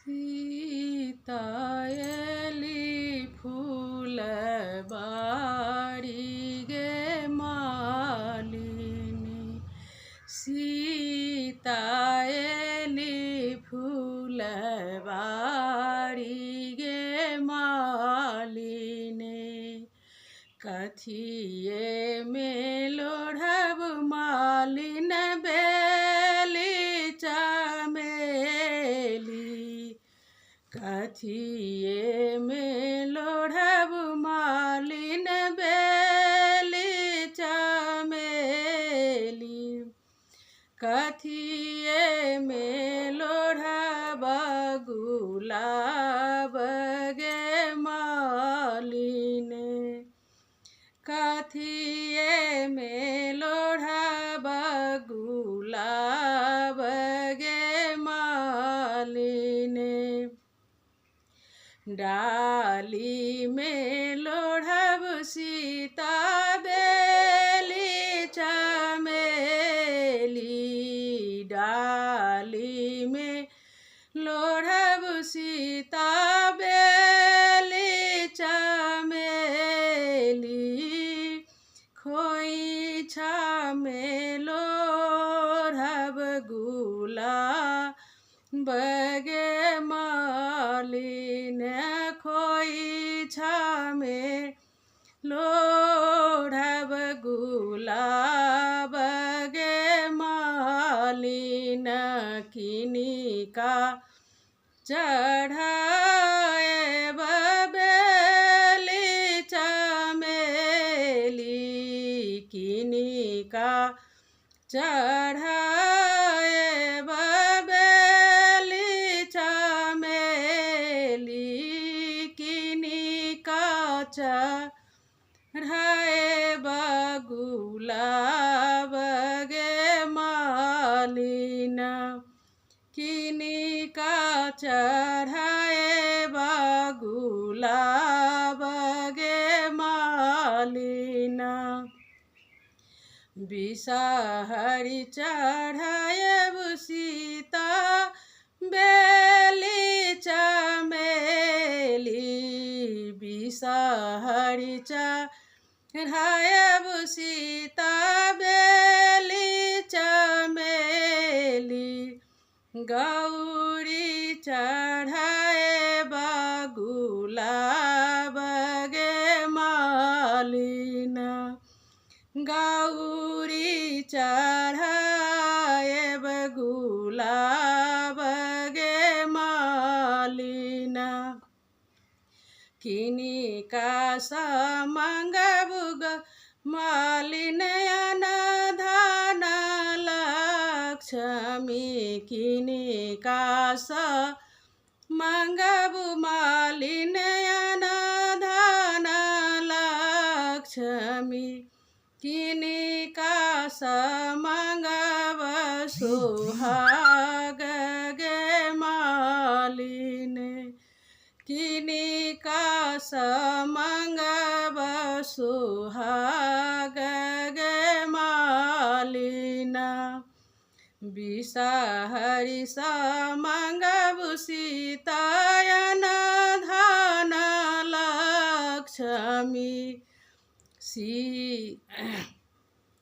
सीता एली फूल बाड़ी गे मालिनी। सीता एली फूल बाड़ी गे मालिनी। कथिए में लोढ़ब मालिन बेली चमेली। कथिए में लोढ़ब मालिन बेली चमेली। कथिए में लोढ़ब गुलाब गे मालिन। कथिए में लोढ़ब गुलाब गे मालिन। डाली में लोढ़ब सीता बेली चमेली। डाली में लोढ़ब सीता बेली चमेली। खोइछा में लोढ़ब गुलाब गे मालिन। खोइछा में लोढ़ब गुलाब गे मालिन। किनिका चढ़ाएब बेली चमेली। किनिका चढ़ाएब बेली चमेली। किनिका चढ़ाएब गुलाब गे मालिन। किनिका चढ़ाएब गुलाब गे मालिन। बिषहरि चढ़ाएब सीता बेली चमेली। बिषहरि चढ़ाएब सीता बेली चमेली। गौरी चढ़ाएब गुलाब गे मालिन। गौरी चढ़ाएब गुलाब गे मालिन। किनिका सा मंगब मालिन अन्न धन लक्ष्मी। किनिका सा मंगब मालिन अन्न धन लक्ष्मी। किनिका सा मंगब सुहाग गे मालिन। किनिका सा मंगब सुहाग गे मालिन। बिषहरि सा मंगब सीता अन्न धन लक्ष्मी।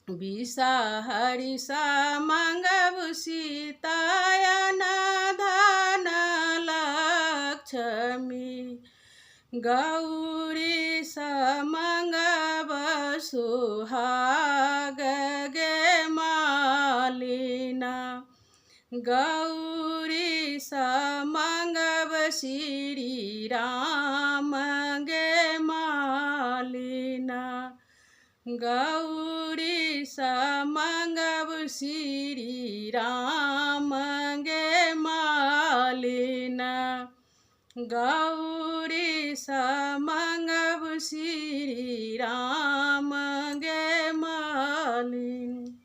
बिषहरि सा मंगब सीता अन्न धन लक्ष्मी। गौरी सा मंगब सुहाग गे मालिन। गौरी सा मंगब श्री राम गे मालिन। गौरी सा मंगब श्री राम गे मालिन। गौरी सा मंगब श्री राम गे मालिन।